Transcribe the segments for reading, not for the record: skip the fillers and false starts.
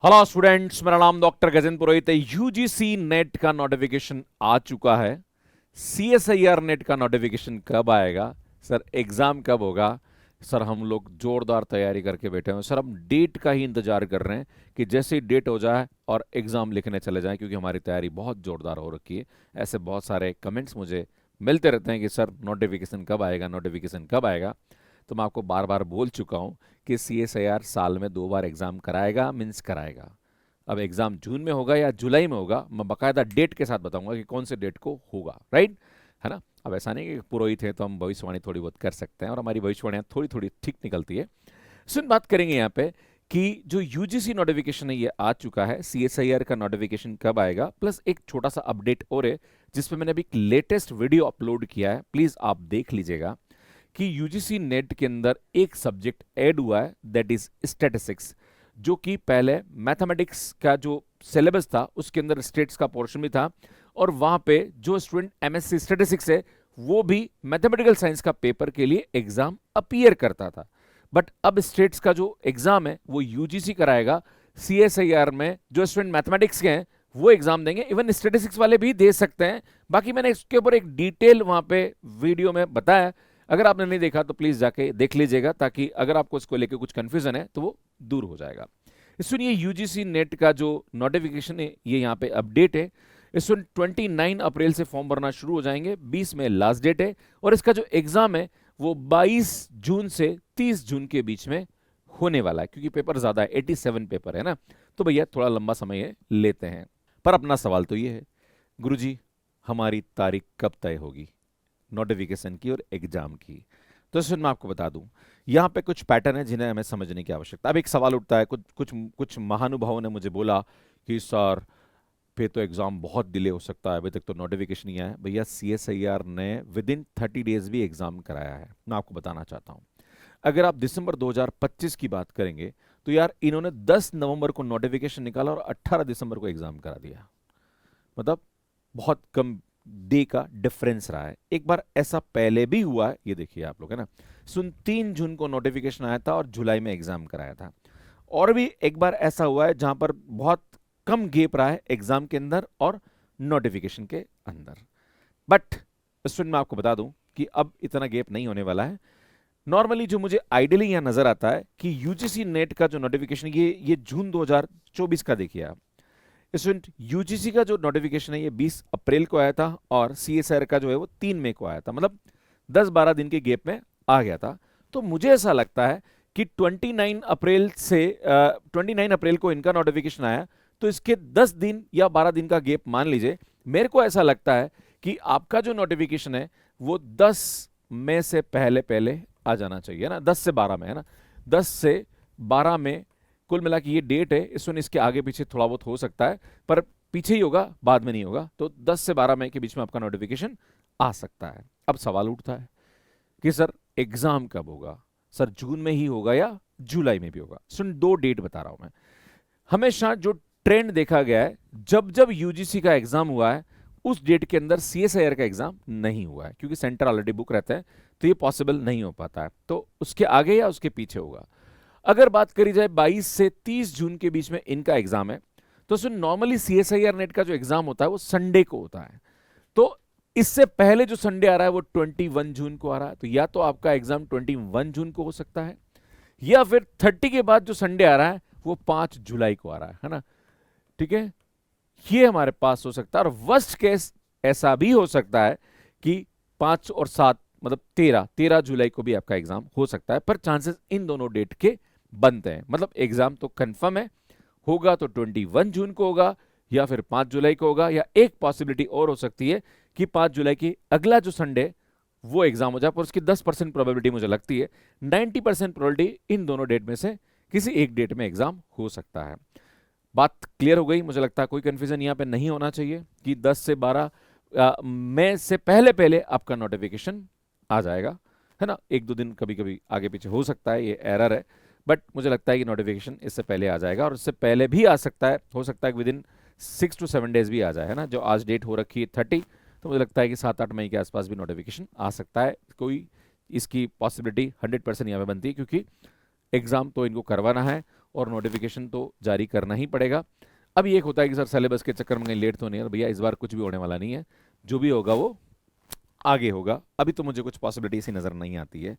Hello students, मेरा नाम doctor Gajendra पुरोहित है। यूजीसी नेट का नोटिफिकेशन आ चुका है। सीएसआईआर नेट का नोटिफिकेशन कब आएगा सर? एग्जाम कब होगा सर? हम लोग जोरदार तैयारी करके बैठे हैं सर। हम डेट का ही इंतजार कर रहे हैं कि जैसे ही डेट हो जाए और एग्जाम लिखने चले जाएं, क्योंकि हमारी तैयारी बहुत जोरदार हो रखी है। ऐसे बहुत सारे कमेंट्स मुझे मिलते रहते हैं कि सर नोटिफिकेशन कब आएगा, नोटिफिकेशन कब आएगा। तो मैं आपको बार बार बोल चुका हूं कि सीएसआईआर साल में 2 बार एग्जाम कराएगा, मीन्स कराएगा। अब एग्जाम जून में होगा या जुलाई में होगा, मैं बकायदा डेट के साथ बताऊंगा कि कौन से डेट को होगा, राइट? है ना? अब ऐसा नहीं कि पुरोहित है तो हम भविष्यवाणी थोड़ी बहुत कर सकते हैं, और हमारी भविष्यवाणियां थोड़ी थोड़ी ठीक निकलती है। सुन, बात करेंगे यहाँ पे कि जो यूजीसी नोटिफिकेशन है ये आ चुका है। सीएसआईआर का नोटिफिकेशन कब आएगा, प्लस एक छोटा सा अपडेट और है जिसपे मैंने अभी एक लेटेस्ट वीडियो अपलोड किया है, प्लीज आप देख लीजिएगा। कि यूजीसी नेट के अंदर एक सब्जेक्ट ऐड हुआ है, दैट इज स्टैटिस्टिक्स। जो कि पहले मैथमेटिक्स का जो सिलेबस था उसके अंदर स्टेट्स का पोर्शन भी था, और वहां पे जो स्टूडेंट एमएससी स्टैटिस्टिक्स है वो भी मैथमेटिकल साइंस का पेपर के लिए एग्जाम अपीयर करता था। बट अब स्टेट्स का जो एग्जाम है वो यूजीसी कराएगा। सीएसआईआर में जो स्टूडेंट मैथमेटिक्स के हैं वो एग्जाम देंगे, इवन स्टैटिस्टिक्स वाले भी दे सकते हैं। बाकी मैंने इसके ऊपर एक डिटेल वहां पे वीडियो में बताया। अगर आपने नहीं देखा तो प्लीज जाके देख लीजिएगा, ताकि अगर आपको इसको लेकर कुछ कंफ्यूजन है तो वो दूर हो जाएगा। सुनिए, यूजीसी नेट का जो नोटिफिकेशन है ये यहाँ पे अपडेट है। इसमें 29 अप्रैल से फॉर्म भरना शुरू हो जाएंगे, 20 में लास्ट डेट है, और इसका जो एग्जाम है वो 22 जून से 30 जून के बीच में होने वाला है, क्योंकि पेपर ज्यादा है, 87 पेपर है ना। तो भैया थोड़ा लंबा समय है, लेते हैं। पर अपना सवाल तो ये है, गुरुजी हमारी तारीख कब तय होगी नोटिफिकेशन की और एग्जाम की? तो इसमें मैं आपको बता दूं, यहाँ पे कुछ पैटर्न है जिन्हें हमें समझने की आवश्यकता। अब एक सवाल उठता है, कुछ कुछ कुछ महानुभावों ने मुझे बोला कि सर फिर तो एग्जाम बहुत डिले हो सकता है, अभी तक तो नोटिफिकेशन नहीं आया। भैया सीएसआईआर ने विद इन 30 डेज भी एग्जाम कराया है। मैं आपको बताना चाहता हूँ, अगर आप दिसंबर 2025 की बात करेंगे तो यार इन्होंने 10 नवंबर को नोटिफिकेशन निकाला और 18 दिसंबर को एग्जाम करा दिया। मतलब बहुत कम डे का डिफरेंस रहा है। एक बार ऐसा पहले भी हुआ है, ये देखिए आप लोग, है ना। सुन, 3 जून को नोटिफिकेशन आया था और जुलाई में एग्जाम कराया था। और भी एक बार ऐसा हुआ है जहां पर बहुत कम गैप रहा है एग्जाम के अंदर और नोटिफिकेशन के अंदर। बट स्टूडेंट, मैं आपको बता दूं कि अब इतना गैप नहीं होने वाला है। नॉर्मली जो मुझे आइडियली यहां नजर आता है कि यूजीसी नेट का जो नोटिफिकेशन ये जून 2024 का देखिए आप। स्टूडेंट, यूजीसी का जो नोटिफिकेशन है ये 20 अप्रैल को आया था, और सीएसआर का जो है वो 3 मई को आया था, मतलब 10-12 दिन के गैप में आ गया था। तो मुझे ऐसा लगता है कि 29 अप्रैल को इनका नोटिफिकेशन आया, तो इसके 10 दिन या 12 दिन का गैप मान लीजिए। मेरे को ऐसा लगता है कि आपका जो नोटिफिकेशन है वो 10 मई से पहले पहले आ जाना चाहिए ना, 10 से 12 में, है ना। 10 से 12 में कुल मिला के ये डेट है। इसके आगे पीछे थोड़ा बहुत हो सकता है, पर पीछे ही होगा, बाद में नहीं होगा। तो 10 से 12 मई के बीच में आपका नोटिफिकेशन आ सकता है। अब सवाल उठता है कि सर एग्जाम कब होगा? सर जून में ही होगा या जुलाई में भी होगा? सुन, 2 डेट बता रहा हूं मैं। हमेशा जो ट्रेंड देखा गया है, जब जब यूजीसी का एग्जाम हुआ है उस डेट के अंदर सीएसआईआर का एग्जाम नहीं हुआ है, क्योंकि सेंटर ऑलरेडी बुक रहता है, तो ये पॉसिबल नहीं हो पाता है। तो उसके आगे या उसके पीछे होगा। अगर बात करी जाए 22 से 30 जून के बीच में इनका एग्जाम है, तो सुन, नॉर्मली सीएसआईआर नेट का जो एग्जाम होता है वो संडे को होता है। तो इससे पहले जो संडे आ रहा है वो 21 जून को आ रहा है, तो या तो आपका एग्जाम 21 जून को हो सकता है, या फिर 30 के बाद जो संडे आ रहा है वो 5 जुलाई को आ रहा है ना। ठीक है, ये हमारे पास हो सकता है। और वर्स्ट केस ऐसा भी हो सकता है कि 5 और 7 मतलब 13 जुलाई को भी आपका एग्जाम हो सकता है, पर चांसेस इन दोनों डेट के बनते हैं। मतलब एग्जाम तो कंफर्म है, होगा तो 21 जून को होगा या फिर 5 जुलाई को होगा, या एक पॉसिबिलिटी और हो सकती है कि 5 जुलाई की अगला जो संडे वो एग्जाम हो जाए, पर उसकी 10% प्रोबेबिलिटी मुझे लगती है। 90% प्रोबेबिलिटी इन दोनों डेट में से किसी एक डेट में एग्जाम हो सकता है। बात क्लियर हो गई, मुझे लगता है कोई कंफ्यूजन यहाँ पे नहीं होना चाहिए कि 10 से 12 मई से पहले पहले आपका नोटिफिकेशन आ जाएगा, है ना। 1-2 दिन कभी कभी आगे पीछे हो सकता है, ये एरर है, बट मुझे लगता है कि नोटिफिकेशन इससे पहले आ जाएगा, और इससे पहले भी आ सकता है, हो सकता है विद इन 6 to 7 डेज भी आ जाए, है ना। जो आज डेट हो रखी है 30, तो मुझे लगता है कि 7-8 मई के आसपास भी नोटिफिकेशन आ सकता है। कोई इसकी पॉसिबिलिटी 100% यहाँ पे बनती है, क्योंकि एग्जाम तो इनको करवाना है, और नोटिफिकेशन तो जारी करना ही पड़ेगा। अब ये एक होता है कि सर सिलेबस के चक्कर में कहीं लेट तो नहीं है, और भैया इस बार कुछ भी होने वाला नहीं है, जो भी होगा वो आगे होगा। अभी तो मुझे कुछ पॉसिबिलिटी सी नजर नहीं आती है।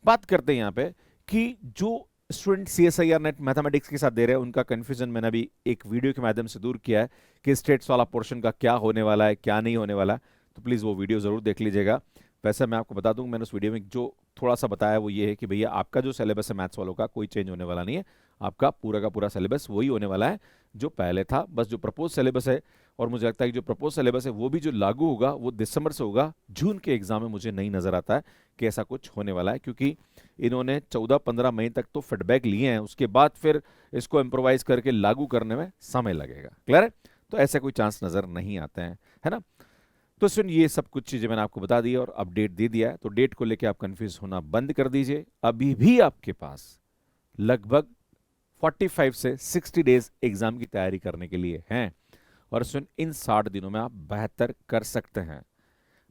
बात करते हैं यहाँ पे कि जो स्टूडेंट CSIR नेट मैथमेटिक्स के साथ दे रहे हैं उनका कंफ्यूजन मैंने अभी एक वीडियो के माध्यम से दूर किया है कि स्टेट्स वाला पोर्शन का क्या होने वाला है, क्या नहीं होने वाला है। तो प्लीज़ वो वीडियो ज़रूर देख लीजिएगा। वैसे मैं आपको बता दूं, मैंने उस वीडियो में जो थोड़ा सा बताया वो ये है कि भैया आपका जो सिलेबस है मैथ्स वालों का कोई चेंज होने वाला नहीं है। आपका पूरा का पूरा सिलेबस वही होने वाला है जो पहले था। बस जो प्रपोज सिलेबस है, और मुझे लगता है कि जो प्रपोज सिलेबस है वो भी जो लागू होगा वो दिसंबर से होगा। जून के एग्जाम में मुझे नहीं नजर आता है कि ऐसा कुछ होने वाला है, क्योंकि इन्होंने 14-15 मई तक तो फीडबैक लिए हैं, उसके बाद फिर इसको इम्प्रोवाइज करके लागू करने में समय लगेगा। क्लियर है? तो ऐसे कोई चांस नजर नहीं आते हैं, है ना। तो सुन, ये सब कुछ चीजें मैंने आपको बता दी और अपडेट दे दिया है, तो डेट को लेके आप कंफ्यूज होना बंद कर दीजिए। अभी भी आपके पास लगभग 45 से 60 डेज एग्जाम की तैयारी करने के लिए हैं, और सुन इन 60 दिनों में आप बेहतर कर सकते हैं।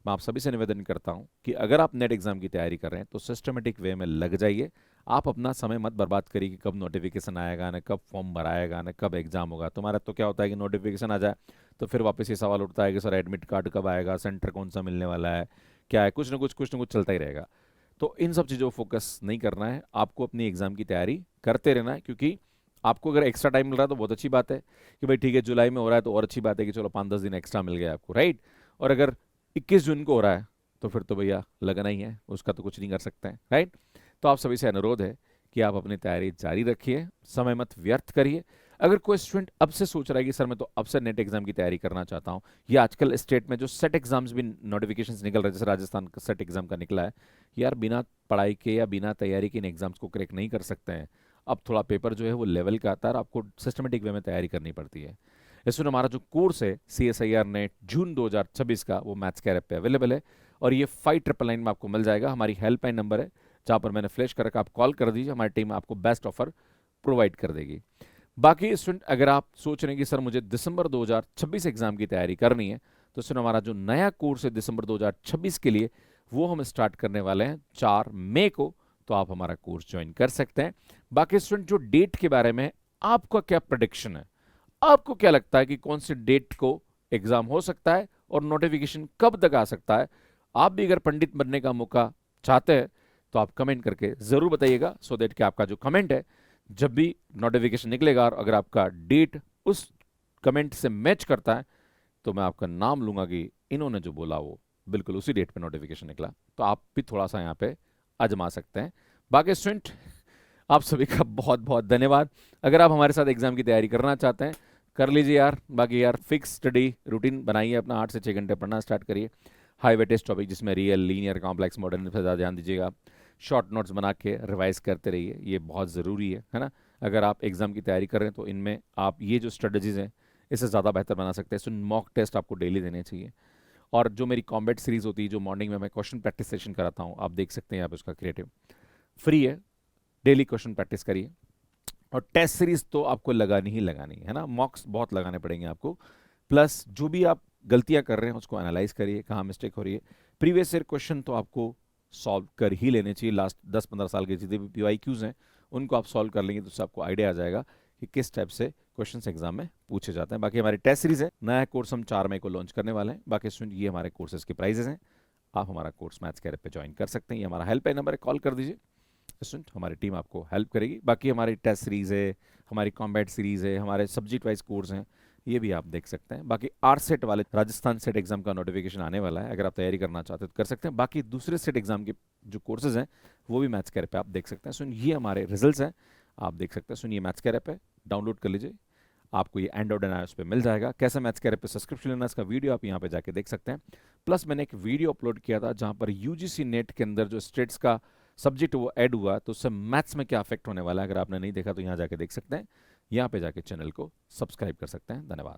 मैं आप सभी से निवेदन करता हूं कि अगर आप नेट एग्जाम की तैयारी कर रहे हैं तो सिस्टमेटिक वे में लग जाइए। आप अपना समय मत बर्बाद करिए कि कब नोटिफिकेशन आएगा, ना कब फॉर्म भराएगा, ना कब एग्जाम होगा। तुम्हारा तो क्या होता है कि नोटिफिकेशन आ जाए तो फिर वापस ये सवाल उठता है कि सर एडमिट कार्ड कब आएगा, सेंटर कौन सा मिलने वाला है, क्या है, कुछ ना कुछ चलता ही रहेगा। तो इन सब चीज़ों को फोकस नहीं करना है, आपको अपनी एग्जाम की तैयारी करते रहना है। क्योंकि आपको अगर एक्स्ट्रा टाइम मिल रहा है तो बहुत अच्छी बात है कि भाई ठीक है, जुलाई में हो रहा है तो और अच्छी बात है कि चलो 5-10 दिन एक्स्ट्रा मिल गया आपको, राइट। और अगर 21 जून को हो रहा है तो फिर तो भैया लगना ही है, उसका तो कुछ नहीं कर सकते हैं, राइट। तो आप सभी से अनुरोध है कि आप अपनी तैयारी जारी रखिए, समय मत व्यर्थ करिए। अगर कोई स्टूडेंट अब से सोच रहा है कि सर मैं तो अब से नेट एग्जाम की तैयारी करना चाहता हूँ, या आजकल स्टेट में जो सेट एग्जाम्स भी नोटिफिकेशंस निकल रहे हैं, जैसे राजस्थान का सेट एग्जाम का निकला है, यार बिना पढ़ाई के या बिना तैयारी के इन एग्जाम्स को क्रैक नहीं कर सकते हैं। अब थोड़ा पेपर जो है वो लेवल का आता है और आपको सिस्टमेटिक वे में तैयारी करनी पड़ती है। इसमें हमारा जो कोर्स है CSIR नेट जून 2026 का, वो मैथ्स कैर ऐप पे अवेलेबल है, और ये 5999 में आपको मिल जाएगा। हमारी हेल्पलाइन नंबर है जहाँ पर मैंने फ्लैश कर रखा, आप कॉल कर दीजिए, हमारी टीम आपको बेस्ट ऑफर प्रोवाइड कर देगी। बाकी स्टूडेंट अगर आप सोच रहे हैं कि सर मुझे दिसंबर 2026 एग्जाम की तैयारी करनी है, तो सुन हमारा जो नया कोर्स है दिसंबर 2026 के लिए, वो हम स्टार्ट करने वाले हैं 4 मई को। तो आप हमारा कोर्स ज्वाइन कर सकते हैं। बाकी स्टूडेंट जो डेट के बारे में आपका क्या प्रेडिक्शन है, आपको क्या लगता है कि कौन सी डेट को एग्जाम हो सकता है और नोटिफिकेशन कब तक आ सकता है? आप भी अगर पंडित बनने का मौका चाहते हैं तो आप कमेंट करके जरूर बताइएगा, सो दैट कि आपका जो कमेंट है जब भी नोटिफिकेशन निकलेगा और अगर आपका डेट उस कमेंट से मैच करता है तो मैं आपका नाम लूंगा कि इन्होंने जो बोला वो बिल्कुल उसी डेट पे नोटिफिकेशन निकला। तो आप भी थोड़ा सा यहाँ पे आजमा सकते हैं। बाकी स्टूडेंट आप सभी का बहुत बहुत धन्यवाद। अगर आप हमारे साथ एग्जाम की तैयारी करना चाहते हैं कर लीजिए यार। बाकी यार फिक्स स्टडी रूटीन बनाइए अपना, 8 से 6 घंटे पढ़ना स्टार्ट करिए। हाई वेटेज टॉपिक जिसमें रियल, लीनियर, कॉम्प्लेक्स, मॉडर्न पर ज़्यादा ध्यान दीजिएगा। शॉर्ट नोट्स बना के रिवाइज करते रहिए, ये बहुत ज़रूरी है ना। अगर आप एग्जाम की तैयारी कर रहे हैं तो इनमें आप ये जो स्ट्रेटजीज हैं इससे ज़्यादा बेहतर बना सकते हैं। सो मॉक टेस्ट आपको डेली देने चाहिए, और जो मेरी कॉम्बैट सीरीज होती है जो मॉर्निंग में मैं क्वेश्चन प्रैक्टिस सेशन कराता हूँ, आप देख सकते हैं यहाँ पे उसका क्रिएटिव फ्री है। डेली क्वेश्चन प्रैक्टिस करिए, और टेस्ट सीरीज तो आपको लगानी ही लगानी है ना, मॉक्स बहुत लगाने पड़ेंगे आपको। प्लस जो भी आप गलतियां कर रहे हैं उसको एनालाइज करिए, कहाँ मिस्टेक हो रही है। प्रीवियस ईयर क्वेश्चन तो आपको सॉल्व कर ही लेने चाहिए, लास्ट 10-15 साल के जितने भी PYQs हैं उनको आप सॉल्व कर लेंगे तो उससे आपको आइडिया आ जाएगा कि किस टाइप से क्वेश्चन एग्जाम में पूछे जाते हैं। बाकी हमारी टेस्ट सीरीज है, नया कोर्स हम 4 मई को लॉन्च करने वाले हैं। बाकी स्टूडेंट ये हमारे कोर्सेज के प्राइजेस हैं, आप हमारा कोर्स मैथ्स कैर पे ज्वाइन कर सकते हैं। ये हमारा हेल्पलाइन नंबर है, कॉल कर दीजिए, स्टूडेंट हमारी टीम आपको हेल्प करेगी। बाकी हमारी टेस्ट सीरीज़ है, हमारी कॉम्बैट सीरीज़ है, हमारे सब्जेक्ट वाइज कोर्स हैं, ये भी आप देख सकते हैं। बाकी RSET वाले राजस्थान सेट एग्जाम का नोटिफिकेशन आने वाला है, अगर आप तैयारी करना चाहते हैं तो कर सकते हैं। बाकी दूसरे सेट एग्जाम के जो कोर्सेज हैं वो भी मैथ्स कैर पे आप देख सकते हैं। सुन ये हमारे रिजल्ट्स हैं, आप देख सकते हैं। सुनिए मैथ्स कैर पे डाउनलोड कर लीजिए, आपको ये एंड्रॉइड एंड iOS पे मिल जाएगा। कैसे मैथ्स कैर पे सब्सक्रिप्शन लेना, इसका वीडियो आप यहाँ पे जाके देख सकते हैं। प्लस मैंने एक वीडियो अपलोड किया था जहाँ पर UGC नेट के अंदर जो स्टेट्स का सब्जेक्ट वो ऐड हुआ तो उससे मैथ्स में क्या अफेक्ट होने वाला है, अगर आपने नहीं देखा तो यहाँ जाके देख सकते हैं। यहाँ पे जाके चैनल को सब्सक्राइब कर सकते हैं। धन्यवाद।